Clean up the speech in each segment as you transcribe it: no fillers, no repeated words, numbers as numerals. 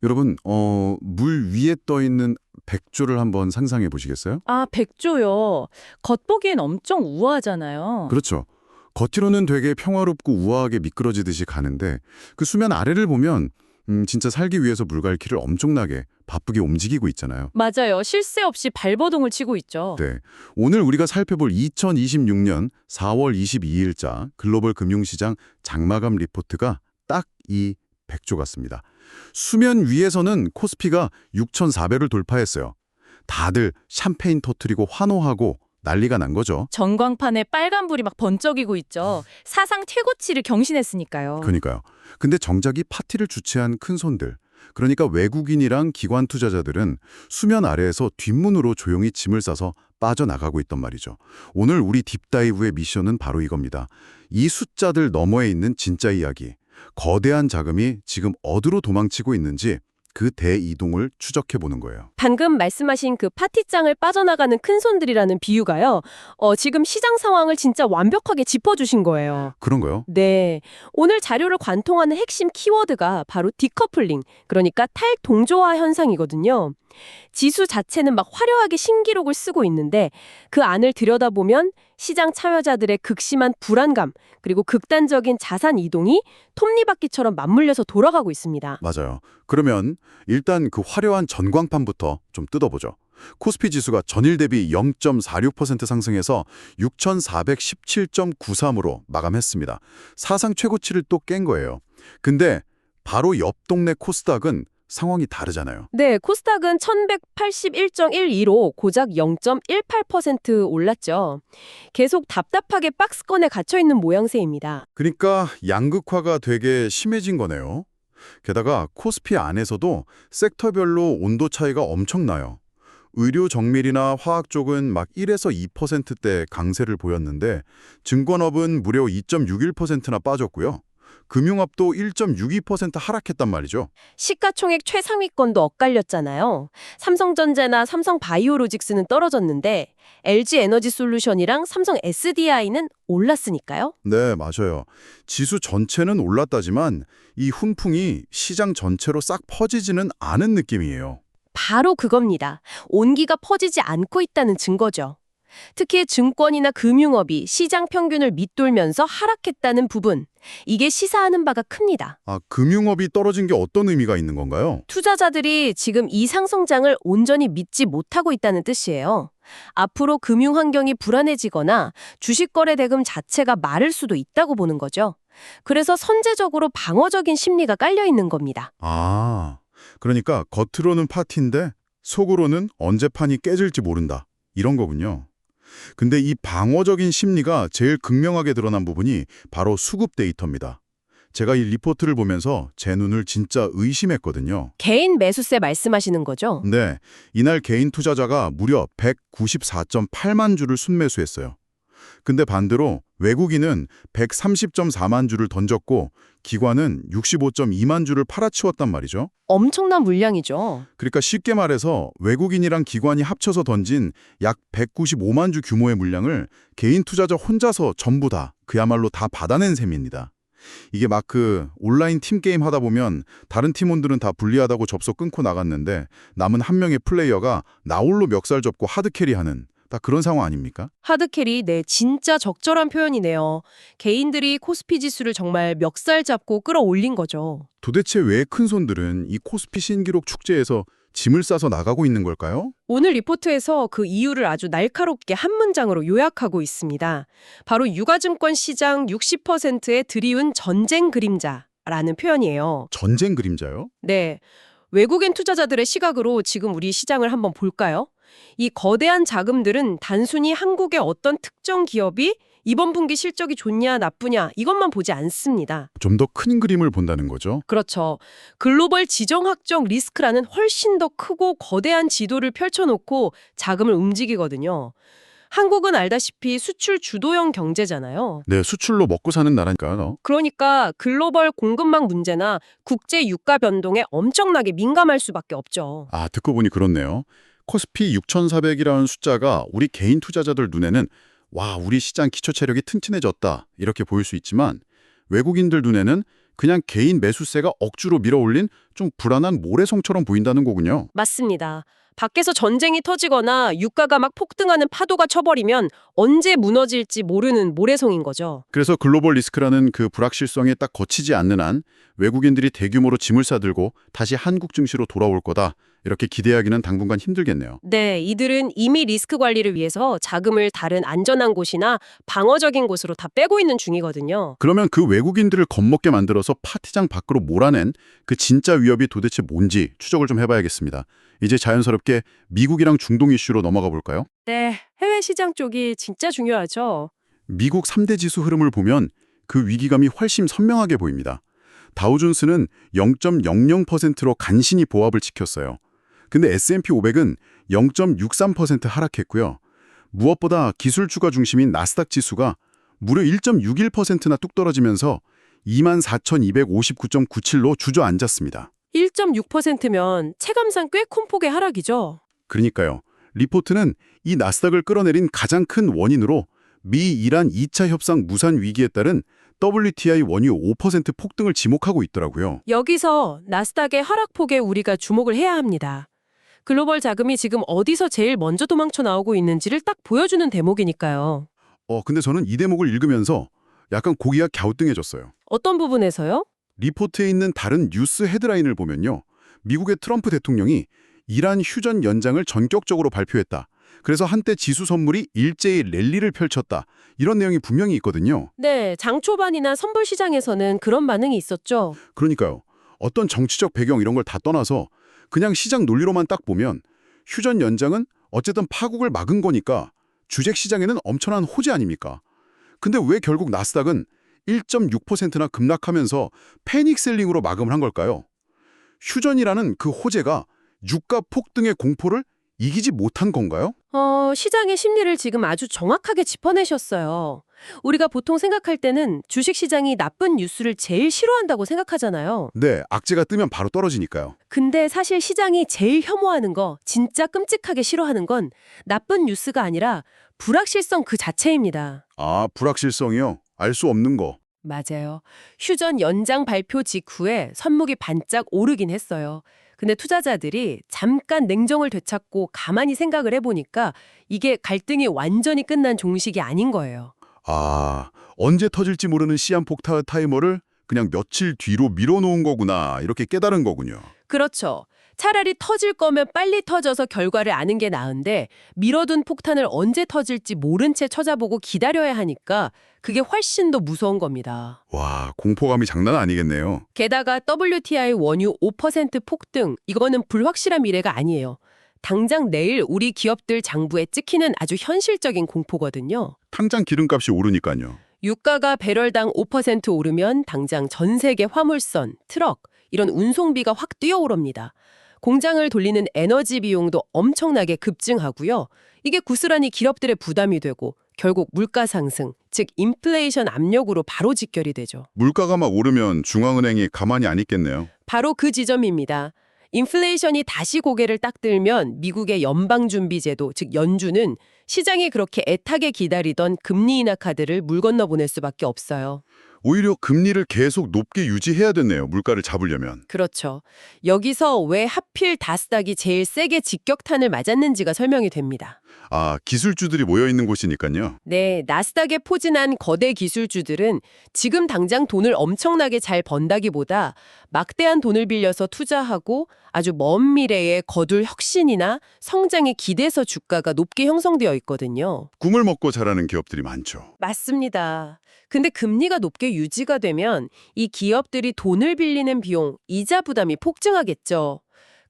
여러분, 물 위에 떠 있는 백조를 한번 상상해 보시겠어요? 아, 백조요. 겉보기엔 엄청 우아하잖아요. 그렇죠. 겉으로는 되게 평화롭고 우아하게 미끄러지듯이 가는데 그 수면 아래를 보면 진짜 살기 위해서 물갈퀴를 엄청나게 바쁘게 움직이고 있잖아요. 맞아요. 쉴 새 없이 발버둥을 치고 있죠. 네. 오늘 우리가 살펴볼 2026년 4월 22일자 글로벌 금융시장 장마감 리포트가 딱 이 백조 같습니다. 수면 위에서는 코스피가 6,400을 돌파했어요. 다들 샴페인 터트리고 환호하고 난리가 난 거죠. 전광판에 빨간불이 막 번쩍이고 있죠. 사상 최고치를 경신했으니까요. 그러니까요. 근데 정작 이 파티를 주최한 큰 손들, 그러니까 외국인이랑 기관 투자자들은 수면 아래에서 뒷문으로 조용히 짐을 싸서 빠져나가고 있단 말이죠. 오늘 우리 딥다이브의 미션은 바로 이겁니다. 이 숫자들 너머에 있는 진짜 이야기, 거대한 자금이 지금 어디로 도망치고 있는지 그 대이동을 추적해보는 거예요. 방금 말씀하신 그 파티장을 빠져나가는 큰손들이라는 비유가요. 지금 시장 상황을 진짜 완벽하게 짚어주신 거예요. 그런 거요? 네. 오늘 자료를 관통하는 핵심 키워드가 바로 디커플링, 그러니까 탈동조화 현상이거든요. 지수 자체는 막 화려하게 신기록을 쓰고 있는데 그 안을 들여다보면 시장 참여자들의 극심한 불안감, 그리고 극단적인 자산 이동이 톱니바퀴처럼 맞물려서 돌아가고 있습니다. 맞아요. 그러면 일단 그 화려한 전광판부터 좀 뜯어보죠. 코스피 지수가 전일 대비 0.46% 상승해서 6,417.93으로 마감했습니다. 사상 최고치를 또 깬 거예요. 근데 바로 옆 동네 코스닥은 상황이 다르잖아요. 네, 코스닥은 1181.12로 고작 0.18% 올랐죠. 계속 답답하게 박스권에 갇혀있는 모양새입니다. 그러니까 양극화가 되게 심해진 거네요. 게다가 코스피 안에서도 섹터별로 온도 차이가 엄청나요. 의료 정밀이나 화학 쪽은 막 1에서 2%대 강세를 보였는데 증권업은 무려 2.61%나 빠졌고요. 금융업도 1.62% 하락했단 말이죠. 시가총액 최상위권도 엇갈렸잖아요. 삼성전자나 삼성바이오로직스는 떨어졌는데 LG에너지솔루션이랑 삼성 SDI는 올랐으니까요. 네, 맞아요. 지수 전체는 올랐다지만 이 훈풍이 시장 전체로 싹 퍼지지는 않은 느낌이에요. 바로 그겁니다. 온기가 퍼지지 않고 있다는 증거죠. 특히 증권이나 금융업이 시장 평균을 밑돌면서 하락했다는 부분, 이게 시사하는 바가 큽니다. 아, 금융업이 떨어진 게 어떤 의미가 있는 건가요? 투자자들이 지금 이 상승장을 온전히 믿지 못하고 있다는 뜻이에요. 앞으로 금융 환경이 불안해지거나 주식 거래 대금 자체가 마를 수도 있다고 보는 거죠. 그래서 선제적으로 방어적인 심리가 깔려 있는 겁니다. 아, 그러니까 겉으로는 파티인데 속으로는 언제 판이 깨질지 모른다. 이런 거군요. 근데 이 방어적인 심리가 제일 극명하게 드러난 부분이 바로 수급 데이터입니다. 제가 이 리포트를 보면서 제 눈을 진짜 의심했거든요. 개인 매수세 말씀하시는 거죠? 네, 이날 개인 투자자가 무려 194.8만 주를 순매수했어요. 근데 반대로 외국인은 130.4만 주를 던졌고 기관은 65.2만 주를 팔아치웠단 말이죠. 엄청난 물량이죠. 그러니까 쉽게 말해서 외국인이랑 기관이 합쳐서 던진 약 195만 주 규모의 물량을 개인 투자자 혼자서 전부 다 그야말로 다 받아낸 셈입니다. 이게 막 그 온라인 팀게임 하다 보면 다른 팀원들은 다 불리하다고 접속 끊고 나갔는데 남은 한 명의 플레이어가 나홀로 멱살 접고 하드캐리하는 딱 그런 상황 아닙니까? 하드캐리, 네, 진짜 적절한 표현이네요. 개인들이 코스피 지수를 정말 멱살 잡고 끌어올린 거죠. 도대체 왜 큰손들은 이 코스피 신기록 축제에서 짐을 싸서 나가고 있는 걸까요? 오늘 리포트에서 그 이유를 아주 날카롭게 한 문장으로 요약하고 있습니다. 바로 유가증권 시장 60%의 드리운 전쟁 그림자라는 표현이에요. 전쟁 그림자요? 네, 외국인 투자자들의 시각으로 지금 우리 시장을 한번 볼까요? 이 거대한 자금들은 단순히 한국의 어떤 특정 기업이 이번 분기 실적이 좋냐 나쁘냐 이것만 보지 않습니다. 좀 더 큰 그림을 본다는 거죠. 그렇죠. 글로벌 지정학적 리스크라는 훨씬 더 크고 거대한 지도를 펼쳐놓고 자금을 움직이거든요. 한국은 알다시피 수출 주도형 경제잖아요. 네, 수출로 먹고 사는 나라니까요. 그러니까 글로벌 공급망 문제나 국제 유가 변동에 엄청나게 민감할 수밖에 없죠. 아, 듣고 보니 그렇네요. 코스피 6,400이라는 숫자가 우리 개인 투자자들 눈에는 와, 우리 시장 기초 체력이 튼튼해졌다 이렇게 보일 수 있지만 외국인들 눈에는 그냥 개인 매수세가 억지로 밀어올린 좀 불안한 모래성처럼 보인다는 거군요. 맞습니다. 밖에서 전쟁이 터지거나 유가가 막 폭등하는 파도가 쳐버리면 언제 무너질지 모르는 모래성인 거죠. 그래서 글로벌 리스크라는 그 불확실성에 딱 거치지 않는 한 외국인들이 대규모로 짐을 싸들고 다시 한국 증시로 돌아올 거다. 이렇게 기대하기는 당분간 힘들겠네요. 네, 이들은 이미 리스크 관리를 위해서 자금을 다른 안전한 곳이나 방어적인 곳으로 다 빼고 있는 중이거든요. 그러면 그 외국인들을 겁먹게 만들어서 파티장 밖으로 몰아낸 그 진짜 위협이 도대체 뭔지 추적을 좀 해봐야겠습니다. 이제 자연스럽게 미국이랑 중동 이슈로 넘어가 볼까요? 네, 해외 시장 쪽이 진짜 중요하죠. 미국 3대 지수 흐름을 보면 그 위기감이 훨씬 선명하게 보입니다. 다우존스는 0.00%로 간신히 보합을 지켰어요. 근데 S&P 500은 0.63% 하락했고요. 무엇보다 기술주가 중심인 나스닥 지수가 무려 1.61%나 뚝 떨어지면서 24,259.97로 주저앉았습니다. 1.6%면 체감상 꽤 큰 폭의 하락이죠. 그러니까요. 리포트는 이 나스닥을 끌어내린 가장 큰 원인으로 미-이란 2차 협상 무산 위기에 따른 WTI 원유 5% 폭등을 지목하고 있더라고요. 여기서 나스닥의 하락폭에 우리가 주목을 해야 합니다. 글로벌 자금이 지금 어디서 제일 먼저 도망쳐 나오고 있는지를 딱 보여주는 대목이니까요. 근데 저는 이 대목을 읽으면서 약간 고개가 갸우뚱해졌어요. 어떤 부분에서요? 리포트에 있는 다른 뉴스 헤드라인을 보면요. 미국의 트럼프 대통령이 이란 휴전 연장을 전격적으로 발표했다. 그래서 한때 지수 선물이 일제히 랠리를 펼쳤다. 이런 내용이 분명히 있거든요. 네, 장 초반이나 선불 시장에서는 그런 반응이 있었죠. 그러니까요. 어떤 정치적 배경 이런 걸 다 떠나서 그냥 시장 논리로만 딱 보면 휴전 연장은 어쨌든 파국을 막은 거니까 주식 시장에는 엄청난 호재 아닙니까? 근데 왜 결국 나스닥은 1.6%나 급락하면서 패닉 셀링으로 마감을 한 걸까요? 휴전이라는 그 호재가 유가 폭등의 공포를 이기지 못한 건가요? 시장의 심리를 지금 아주 정확하게 짚어내셨어요. 우리가 보통 생각할 때는 주식시장이 나쁜 뉴스를 제일 싫어한다고 생각하잖아요. 네, 악재가 뜨면 바로 떨어지니까요. 근데 사실 시장이 제일 혐오하는 거, 진짜 끔찍하게 싫어하는 건 나쁜 뉴스가 아니라 불확실성 그 자체입니다. 아, 불확실성이요? 알 수 없는 거. 맞아요. 휴전 연장 발표 직후에 선목이 반짝 오르긴 했어요. 근데 투자자들이 잠깐 냉정을 되찾고 가만히 생각을 해보니까 이게 갈등이 완전히 끝난 종식이 아닌 거예요. 아, 언제 터질지 모르는 시한폭 타이머를 그냥 며칠 뒤로 밀어놓은 거구나 이렇게 깨달은 거군요. 그렇죠. 차라리 터질 거면 빨리 터져서 결과를 아는 게 나은데 미뤄둔 폭탄을 언제 터질지 모른 채 쳐다보고 기다려야 하니까 그게 훨씬 더 무서운 겁니다. 와, 공포감이 장난 아니겠네요. 게다가 WTI 원유 5% 폭등, 이거는 불확실한 미래가 아니에요. 당장 내일 우리 기업들 장부에 찍히는 아주 현실적인 공포거든요. 당장 기름값이 오르니까요. 유가가 배럴당 5% 오르면 당장 전 세계 화물선, 트럭, 이런 운송비가 확 뛰어오릅니다. 공장을 돌리는 에너지 비용도 엄청나게 급증하고요. 이게 고스란히 기업들의 부담이 되고 결국 물가 상승, 즉 인플레이션 압력으로 바로 직결이 되죠. 물가가 막 오르면 중앙은행이 가만히 안 있겠네요. 바로 그 지점입니다. 인플레이션이 다시 고개를 딱 들면 미국의 연방준비제도, 즉 연준은 시장이 그렇게 애타게 기다리던 금리 인하 카드를 물 건너 보낼 수밖에 없어요. 오히려 금리를 계속 높게 유지해야 됐네요. 물가를 잡으려면. 그렇죠. 여기서 왜 하필 나스닥이 제일 세게 직격탄을 맞았는지가 설명이 됩니다. 아, 기술주들이 모여있는 곳이니까요. 네, 나스닥에 포진한 거대 기술주들은 지금 당장 돈을 엄청나게 잘 번다기보다 막대한 돈을 빌려서 투자하고 아주 먼 미래에 거둘 혁신이나 성장에 기대서 주가가 높게 형성되어 있거든요. 꿈을 먹고 자라는 기업들이 많죠. 맞습니다. 근데 금리가 높게 유지가 되면 이 기업들이 돈을 빌리는 비용, 이자 부담이 폭증하겠죠.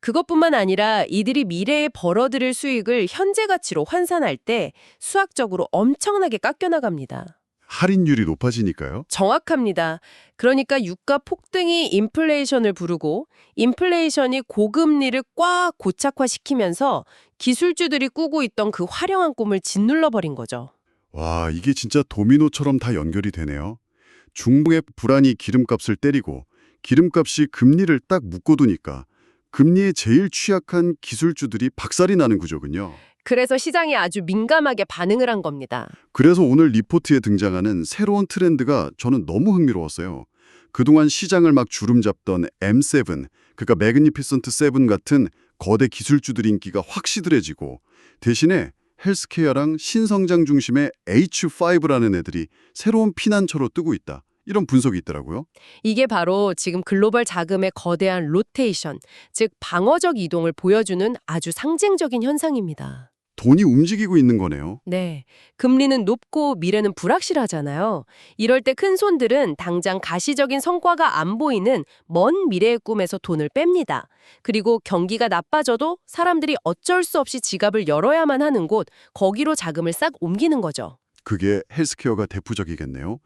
그것뿐만 아니라 이들이 미래에 벌어들일 수익을 현재 가치로 환산할 때 수학적으로 엄청나게 깎여나갑니다. 할인율이 높아지니까요. 정확합니다. 그러니까 유가 폭등이 인플레이션을 부르고 인플레이션이 고금리를 꽉 고착화시키면서 기술주들이 꾸고 있던 그 화려한 꿈을 짓눌러버린 거죠. 와, 이게 진짜 도미노처럼 다 연결이 되네요. 중국의 불안이 기름값을 때리고 기름값이 금리를 딱 묶어두니까 금리에 제일 취약한 기술주들이 박살이 나는 구조군요. 그래서 시장이 아주 민감하게 반응을 한 겁니다. 그래서 오늘 리포트에 등장하는 새로운 트렌드가 저는 너무 흥미로웠어요. 그동안 시장을 막 주름잡던 M7, 그러니까 매그니피선트 세븐 같은 거대 기술주들 인기가 확 시들해지고 대신에 헬스케어랑 신성장 중심의 H5라는 애들이 새로운 피난처로 뜨고 있다. 이런 분석이 있더라고요. 이게 바로 지금 글로벌 자금의 거대한 로테이션, 즉 방어적 이동을 보여주는 아주 상징적인 현상입니다. 돈이 움직이고 있는 거네요. 네. 금리는 높고 미래는 불확실하잖아요. 이럴 때 큰 손들은 당장 가시적인 성과가 안 보이는 먼 미래의 꿈에서 돈을 뺍니다. 그리고 경기가 나빠져도 사람들이 어쩔 수 없이 지갑을 열어야만 하는 곳, 거기로 자금을 싹 옮기는 거죠. 그게 헬스케어가 대표적이겠네요.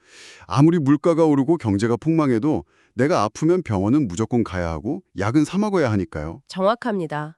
아무리 물가가 오르고 경제가 폭망해도 내가 아프면 병원은 무조건 가야 하고 약은 사 먹어야 하니까요. 정확합니다.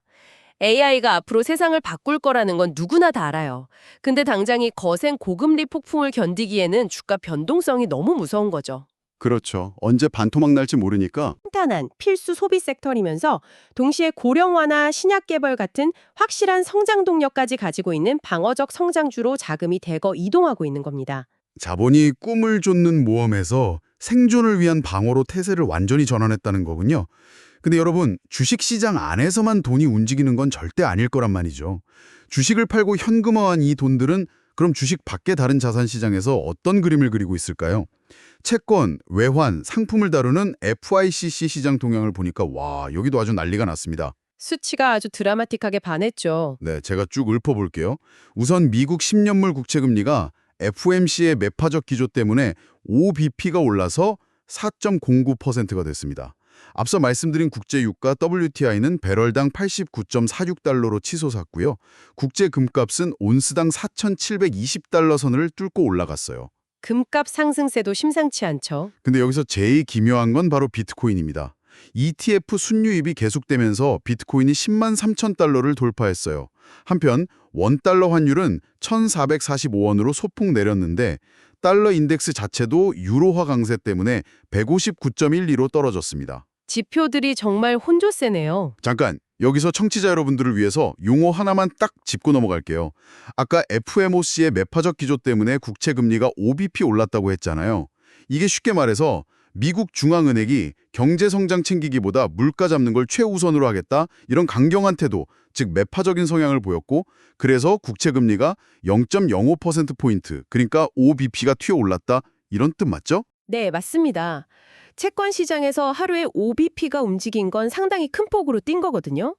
AI가 앞으로 세상을 바꿀 거라는 건 누구나 다 알아요. 근데 당장 이 거센 고금리 폭풍을 견디기에는 주가 변동성이 너무 무서운 거죠. 그렇죠. 언제 반토막 날지 모르니까 탄탄한 필수 소비 섹터이면서 동시에 고령화나 신약 개발 같은 확실한 성장 동력까지 가지고 있는 방어적 성장주로 자금이 대거 이동하고 있는 겁니다. 자본이 꿈을 쫓는 모험에서 생존을 위한 방어로 태세를 완전히 전환했다는 거군요. 근데 여러분, 주식시장 안에서만 돈이 움직이는 건 절대 아닐 거란 말이죠. 주식을 팔고 현금화한 이 돈들은 그럼 주식 밖의 다른 자산 시장에서 어떤 그림을 그리고 있을까요? 채권, 외환, 상품을 다루는 FICC 시장 동향을 보니까 와, 여기도 아주 난리가 났습니다. 수치가 아주 드라마틱하게 반했죠. 네, 제가 쭉 읊어볼게요. 우선 미국 10년물 국채금리가 FOMC의 매파적 기조 때문에 5bp가 올라서 4.09%가 됐습니다. 앞서 말씀드린 국제 유가 WTI는 배럴당 89.46달러로 치솟았고요. 국제 금값은 온스당 4,720달러 선을 뚫고 올라갔어요. 금값 상승세도 심상치 않죠. 근데 여기서 제일 기묘한 건 바로 비트코인입니다. ETF 순유입이 계속되면서 비트코인이 10만 3천 달러를 돌파했어요. 한편 원달러 환율은 1,445원으로 소폭 내렸는데 달러 인덱스 자체도 유로화 강세 때문에 159.12로 떨어졌습니다. 지표들이 정말 혼조세네요. 잠깐, 여기서 청취자 여러분들을 위해서 용어 하나만 딱 짚고 넘어갈게요. 아까 FOMC의 매파적 기조 때문에 국채금리가 5bp 올랐다고 했잖아요. 이게 쉽게 말해서 미국 중앙은행이 경제성장 챙기기보다 물가 잡는 걸 최우선으로 하겠다, 이런 강경한 태도, 즉 매파적인 성향을 보였고, 그래서 국채금리가 0.05%포인트, 그러니까 5bp가 튀어 올랐다, 이런 뜻 맞죠? 네, 맞습니다. 채권 시장에서 하루에 5bp가 움직인 건 상당히 큰 폭으로 뛴 거거든요.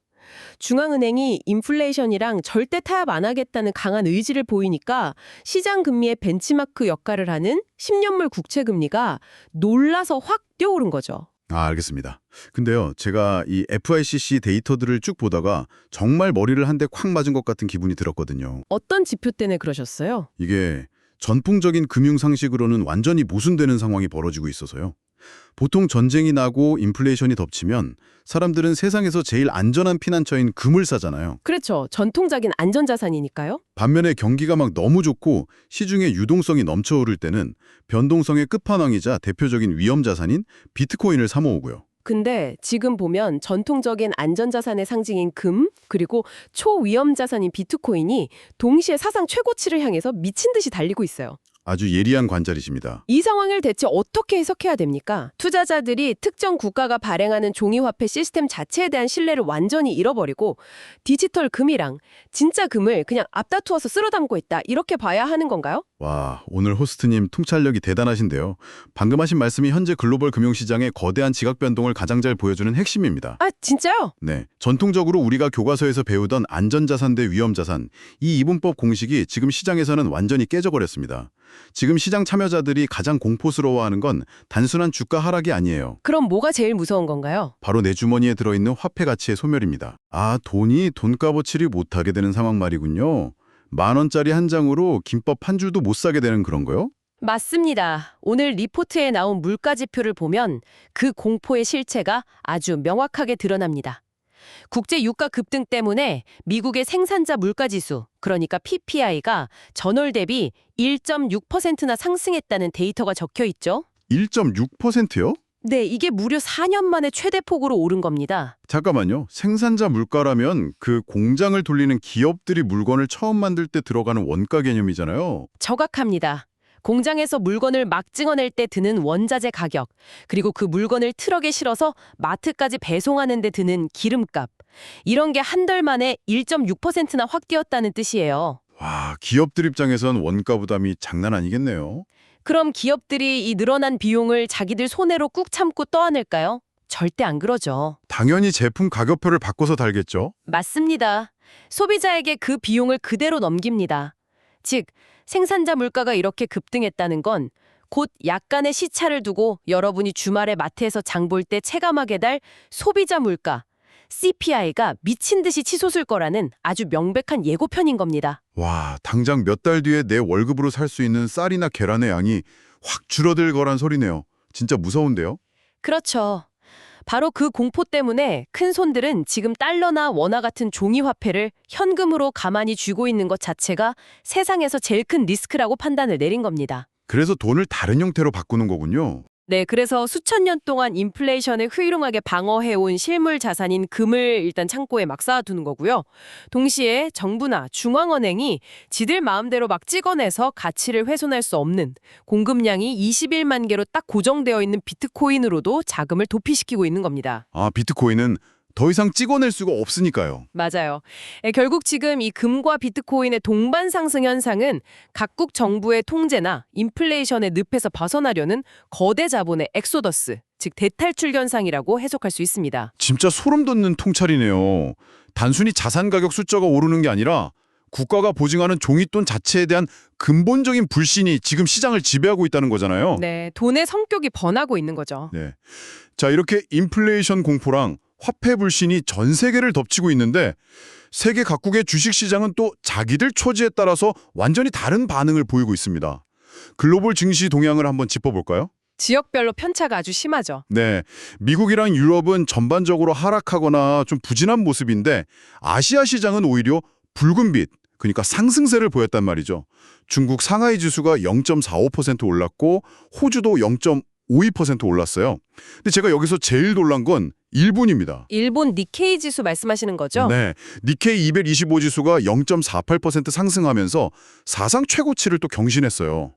중앙은행이 인플레이션이랑 절대 타협 안 하겠다는 강한 의지를 보이니까 시장 금리의 벤치마크 역할을 하는 10년물 국채 금리가 놀라서 확 뛰어오른 거죠. 알겠습니다. 근데요, 제가 이 FICC 데이터들을 쭉 보다가 정말 머리를 한 대 콱 맞은 것 같은 기분이 들었거든요. 어떤 지표 때문에 그러셨어요? 이게 전통적인 금융 상식으로는 완전히 모순되는 상황이 벌어지고 있어서요. 보통 전쟁이 나고 인플레이션이 덮치면 사람들은 세상에서 제일 안전한 피난처인 금을 사잖아요. 그렇죠. 전통적인 안전자산이니까요. 반면에 경기가 막 너무 좋고 시중에 유동성이 넘쳐오를 때는 변동성의 끝판왕이자 대표적인 위험자산인 비트코인을 사 모으고요. 근데 지금 보면 전통적인 안전자산의 상징인 금, 그리고 초위험자산인 비트코인이 동시에 사상 최고치를 향해서 미친 듯이 달리고 있어요. 아주 예리한 관찰이십니다. 이 상황을 대체 어떻게 해석해야 됩니까? 투자자들이 특정 국가가 발행하는 종이화폐 시스템 자체에 대한 신뢰를 완전히 잃어버리고 디지털 금이랑 진짜 금을 그냥 앞다투어서 쓸어담고 있다, 이렇게 봐야 하는 건가요? 와, 오늘 호스트님 통찰력이 대단하신데요. 방금 하신 말씀이 현재 글로벌 금융시장의 거대한 지각 변동을 가장 잘 보여주는 핵심입니다. 아, 진짜요? 네, 전통적으로 우리가 교과서에서 배우던 안전자산 대 위험자산, 이 이분법 공식이 지금 시장에서는 완전히 깨져버렸습니다. 지금 시장 참여자들이 가장 공포스러워하는 건 단순한 주가 하락이 아니에요. 그럼 뭐가 제일 무서운 건가요? 바로 내 주머니에 들어있는 화폐 가치의 소멸입니다. 아, 돈이 돈값어치를 못하게 되는 상황 말이군요. 10,000원짜리 한 장으로 김밥 한 줄도 못 사게 되는 그런 거요? 맞습니다. 오늘 리포트에 나온 물가 지표를 보면 그 공포의 실체가 아주 명확하게 드러납니다. 국제 유가 급등 때문에 미국의 생산자 물가지수, 그러니까 PPI가 전월 대비 1.6%나 상승했다는 데이터가 적혀 있죠. 1.6%요? 네, 이게 무려 4년 만에 최대폭으로 오른 겁니다. 잠깐만요. 생산자 물가라면 그 공장을 돌리는 기업들이 물건을 처음 만들 때 들어가는 원가 개념이잖아요. 정확합니다. 공장에서 물건을 막 찍어낼 때 드는 원자재 가격, 그리고 그 물건을 트럭에 실어서 마트까지 배송하는 데 드는 기름값. 이런 게 한 달 만에 1.6%나 확 뛰었다는 뜻이에요. 와, 기업들 입장에선 원가 부담이 장난 아니겠네요. 그럼 기업들이 이 늘어난 비용을 자기들 손해로 꾹 참고 떠안을까요? 절대 안 그러죠. 당연히 제품 가격표를 바꿔서 달겠죠. 맞습니다. 소비자에게 그 비용을 그대로 넘깁니다. 즉, 생산자 물가가 이렇게 급등했다는 건 곧 약간의 시차를 두고 여러분이 주말에 마트에서 장 볼 때 체감하게 될 소비자 물가, CPI가 미친 듯이 치솟을 거라는 아주 명백한 예고편인 겁니다. 와, 당장 몇 달 뒤에 내 월급으로 살 수 있는 쌀이나 계란의 양이 확 줄어들 거란 소리네요. 진짜 무서운데요? 그렇죠. 바로 그 공포 때문에 큰 손들은 지금 달러나 원화 같은 종이 화폐를 현금으로 가만히 쥐고 있는 것 자체가 세상에서 제일 큰 리스크라고 판단을 내린 겁니다. 그래서 돈을 다른 형태로 바꾸는 거군요. 네, 그래서 수천 년 동안 인플레이션을 훌륭하게 방어해온 실물 자산인 금을 일단 창고에 막 쌓아두는 거고요. 동시에 정부나 중앙은행이 지들 마음대로 막 찍어내서 가치를 훼손할 수 없는 공급량이 21만 개로 딱 고정되어 있는 비트코인으로도 자금을 도피시키고 있는 겁니다. 아, 비트코인은 더 이상 찍어낼 수가 없으니까요. 맞아요. 결국 지금 이 금과 비트코인의 동반 상승 현상은 각국 정부의 통제나 인플레이션의 늪에서 벗어나려는 거대 자본의 엑소더스, 즉 대탈출 현상이라고 해석할 수 있습니다. 진짜 소름 돋는 통찰이네요. 단순히 자산 가격 숫자가 오르는 게 아니라 국가가 보증하는 종이돈 자체에 대한 근본적인 불신이 지금 시장을 지배하고 있다는 거잖아요. 네, 돈의 성격이 번하고 있는 거죠. 네. 자, 이렇게 인플레이션 공포랑 화폐 불신이 전 세계를 덮치고 있는데 세계 각국의 주식시장은 또 자기들 처지에 따라서 완전히 다른 반응을 보이고 있습니다. 글로벌 증시 동향을 한번 짚어볼까요? 지역별로 편차가 아주 심하죠. 네, 미국이랑 유럽은 전반적으로 하락하거나 좀 부진한 모습인데 아시아 시장은 오히려 붉은 빛, 그러니까 상승세를 보였단 말이죠. 중국 상하이 지수가 0.45% 올랐고 호주도 0.52% 올랐어요. 근데 제가 여기서 제일 놀란 건 일본입니다. 일본 니케이 지수 말씀하시는 거죠? 네, 니케이 225 지수가 0.48% 상승하면서 사상 최고치를 또 경신했어요.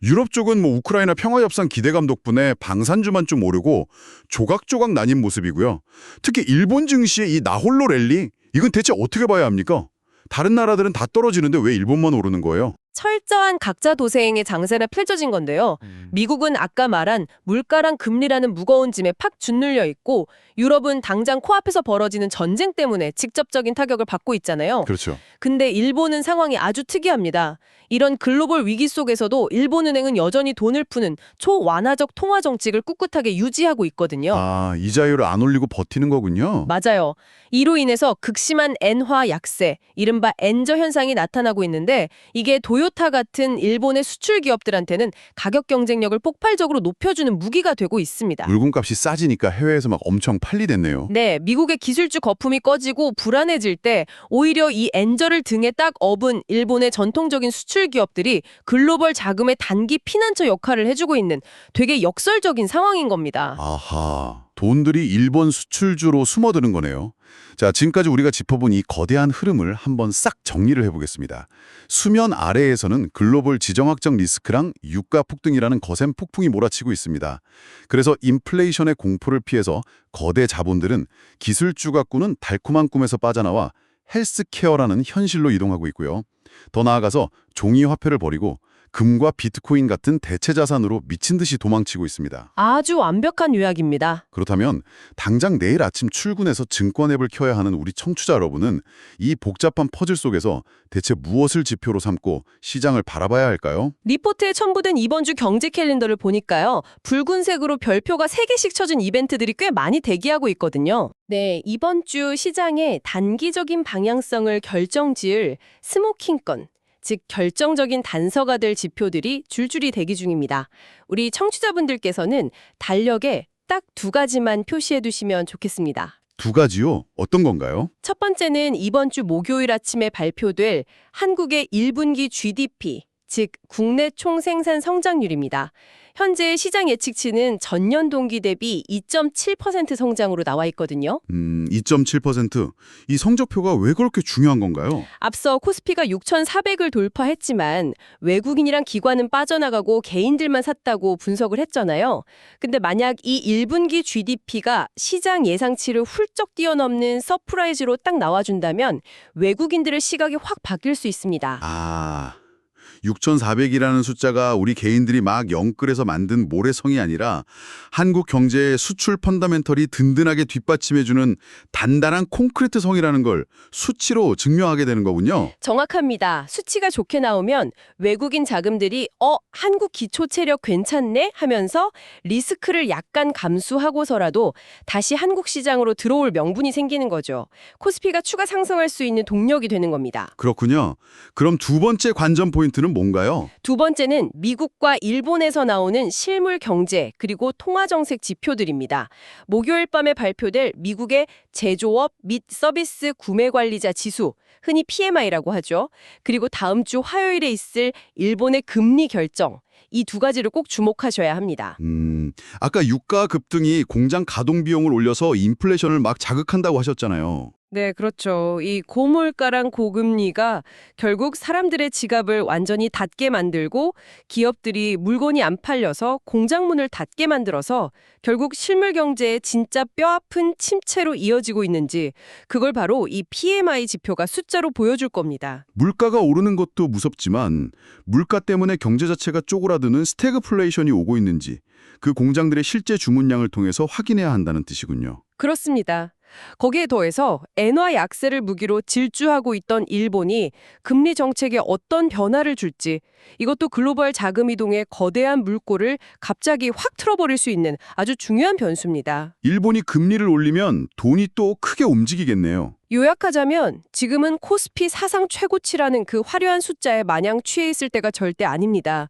유럽 쪽은 우크라이나 평화협상 기대감 덕분에 방산주만 좀 오르고 조각조각 나뉜 모습이고요. 특히 일본 증시의 이 나홀로 랠리, 이건 대체 어떻게 봐야 합니까? 다른 나라들은 다 떨어지는데 왜 일본만 오르는 거예요? 철저한 각자 도생의 장세가 펼쳐진 건데요. 미국은 아까 말한 물가랑 금리라는 무거운 짐에 팍 짓눌려 있고 유럽은 당장 코앞에서 벌어지는 전쟁 때문에 직접적인 타격을 받고 있잖아요. 그렇죠. 근데 일본은 상황이 아주 특이합니다. 이런 글로벌 위기 속에서도 일본은행은 여전히 돈을 푸는 초완화적 통화 정책을 꿋꿋하게 유지하고 있거든요. 아, 이자율을 안 올리고 버티는 거군요. 맞아요. 이로 인해서 극심한 엔화 약세, 이른바 엔저 현상이 나타나고 있는데 이게 도요타 같은 일본의 수출 기업들한테는 가격 경쟁력을 폭발적으로 높여주는 무기가 되고 있습니다. 물건값이 싸지니까 해외에서 막 엄청 팔리댔네요. 네, 미국의 기술주 거품이 꺼지고 불안해질 때 오히려 이 엔저를 등에 딱 업은 일본의 전통적인 수출 기업들이 글로벌 자금의 단기 피난처 역할을 해주고 있는 되게 역설적인 상황인 겁니다. 아하, 돈들이 일본 수출주로 숨어드는 거네요. 자, 지금까지 우리가 짚어본 이 거대한 흐름을 한번 싹 정리를 해보겠습니다. 수면 아래에서는 글로벌 지정학적 리스크랑 유가 폭등이라는 거센 폭풍이 몰아치고 있습니다. 그래서 인플레이션의 공포를 피해서 거대 자본들은 기술주가 꾸는 달콤한 꿈에서 빠져나와 헬스케어라는 현실로 이동하고 있고요. 더 나아가서 종이 화폐를 버리고 금과 비트코인 같은 대체 자산으로 미친 듯이 도망치고 있습니다. 아주 완벽한 요약입니다. 그렇다면 당장 내일 아침 출근해서 증권 앱을 켜야 하는 우리 청취자 여러분은 이 복잡한 퍼즐 속에서 대체 무엇을 지표로 삼고 시장을 바라봐야 할까요? 리포트에 첨부된 이번 주 경제 캘린더를 보니까요. 붉은색으로 별표가 3개씩 쳐진 이벤트들이 꽤 많이 대기하고 있거든요. 네, 이번 주 시장의 단기적인 방향성을 결정지을 스모킹건, 즉 결정적인 단서가 될 지표들이 줄줄이 대기 중입니다. 우리 청취자분들께서는 달력에 딱 2가지만 표시해 두시면 좋겠습니다. 2가지요? 어떤 건가요? 첫 번째는 이번 주 목요일 아침에 발표될 한국의 1분기 GDP, 즉 국내 총생산 성장률입니다. 현재 시장 예측치는 전년 동기 대비 2.7% 성장으로 나와 있거든요. 2.7%. 이 성적표가 왜 그렇게 중요한 건가요? 앞서 코스피가 6,400을 돌파했지만 외국인이랑 기관은 빠져나가고 개인들만 샀다고 분석을 했잖아요. 근데 만약 이 1분기 GDP가 시장 예상치를 훌쩍 뛰어넘는 서프라이즈로 딱 나와준다면 외국인들의 시각이 확 바뀔 수 있습니다. 6,400이라는 숫자가 우리 개인들이 막 영끌해서 만든 모래성이 아니라 한국 경제의 수출 펀더멘털이 든든하게 뒷받침해주는 단단한 콘크리트 성이라는 걸 수치로 증명하게 되는 거군요. 정확합니다. 수치가 좋게 나오면 외국인 자금들이 한국 기초체력 괜찮네 하면서 리스크를 약간 감수하고서라도 다시 한국 시장으로 들어올 명분이 생기는 거죠. 코스피가 추가 상승할 수 있는 동력이 되는 겁니다. 그렇군요. 그럼 두 번째 관전 포인트는 뭔가요? 두 번째는 미국과 일본에서 나오는 실물 경제 그리고 통화정책 지표들입니다. 목요일 밤에 발표될 미국의 제조업 및 서비스 구매관리자 지수, 흔히 PMI라고 하죠. 그리고 다음 주 화요일에 있을 일본의 금리 결정. 이 두 가지를 꼭 주목하셔야 합니다. 아까 유가 급등이 공장 가동 비용을 올려서 인플레이션을 막 자극한다고 하셨잖아요. 네, 그렇죠. 이 고물가랑 고금리가 결국 사람들의 지갑을 완전히 닫게 만들고 기업들이 물건이 안 팔려서 공장문을 닫게 만들어서 결국 실물 경제의 진짜 뼈아픈 침체로 이어지고 있는지 그걸 바로 이 PMI 지표가 숫자로 보여줄 겁니다. 물가가 오르는 것도 무섭지만 물가 때문에 경제 자체가 쪼그라드는 스태그플레이션이 오고 있는지 그 공장들의 실제 주문량을 통해서 확인해야 한다는 뜻이군요. 그렇습니다. 거기에 더해서 엔화 약세를 무기로 질주하고 있던 일본이 금리 정책에 어떤 변화를 줄지 이것도 글로벌 자금 이동의 거대한 물꼬를 갑자기 확 틀어버릴 수 있는 아주 중요한 변수입니다. 일본이 금리를 올리면 돈이 또 크게 움직이겠네요. 요약하자면 지금은 코스피 사상 최고치라는 그 화려한 숫자에 마냥 취해 있을 때가 절대 아닙니다.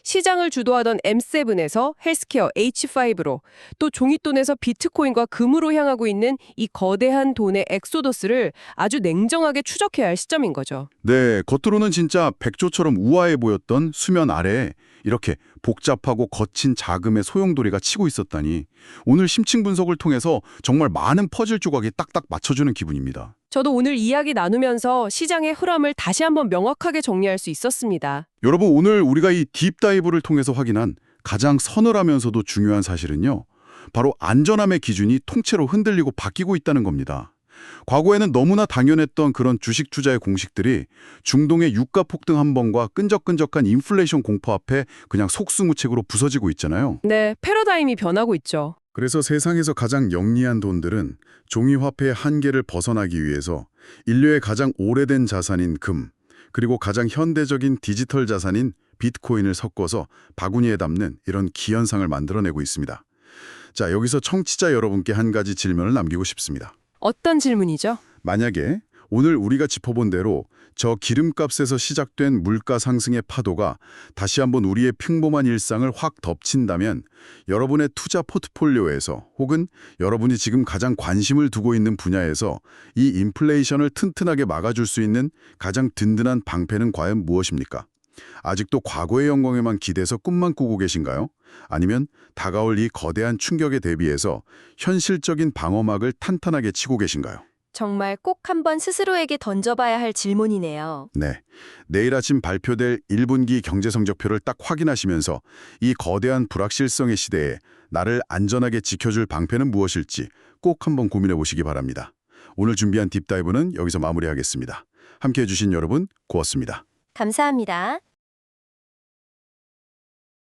시장을 주도하던 M7에서 헬스케어 H5로 또 종이돈에서 비트코인과 금으로 향하고 있는 이 거대한 돈의 엑소더스를 아주 냉정하게 추적해야 할 시점인 거죠. 네, 겉으로는 진짜 백조처럼 우아해 보였던 수면 아래에 이렇게 복잡하고 거친 자금의 소용돌이가 치고 있었다니 오늘 심층 분석을 통해서 정말 많은 퍼즐 조각이 딱딱 맞춰주는 기분입니다. 저도 오늘 이야기 나누면서 시장의 흐름을 다시 한번 명확하게 정리할 수 있었습니다. 여러분, 오늘 우리가 이 딥다이브를 통해서 확인한 가장 서늘하면서도 중요한 사실은요. 바로 안전함의 기준이 통째로 흔들리고 바뀌고 있다는 겁니다. 과거에는 너무나 당연했던 그런 주식 투자의 공식들이 중동의 유가 폭등 한 번과 끈적끈적한 인플레이션 공포 앞에 그냥 속수무책으로 부서지고 있잖아요. 네, 패러다임이 변하고 있죠. 그래서 세상에서 가장 영리한 돈들은 종이화폐의 한계를 벗어나기 위해서 인류의 가장 오래된 자산인 금, 그리고 가장 현대적인 디지털 자산인 비트코인을 섞어서 바구니에 담는 이런 기현상을 만들어내고 있습니다. 자, 여기서 청취자 여러분께 한 가지 질문을 남기고 싶습니다. 어떤 질문이죠? 만약에 오늘 우리가 짚어본 대로 저 기름값에서 시작된 물가 상승의 파도가 다시 한번 우리의 평범한 일상을 확 덮친다면 여러분의 투자 포트폴리오에서 혹은 여러분이 지금 가장 관심을 두고 있는 분야에서 이 인플레이션을 튼튼하게 막아줄 수 있는 가장 든든한 방패는 과연 무엇입니까? 아직도 과거의 영광에만 기대서 꿈만 꾸고 계신가요? 아니면 다가올 이 거대한 충격에 대비해서 현실적인 방어막을 탄탄하게 치고 계신가요? 정말 꼭 한번 스스로에게 던져봐야 할 질문이네요. 네, 내일 아침 발표될 1분기 경제성적표를 딱 확인하시면서 이 거대한 불확실성의 시대에 나를 안전하게 지켜줄 방패는 무엇일지 꼭 한번 고민해 보시기 바랍니다. 오늘 준비한 딥다이브는 여기서 마무리하겠습니다. 함께해 주신 여러분 고맙습니다. 감사합니다.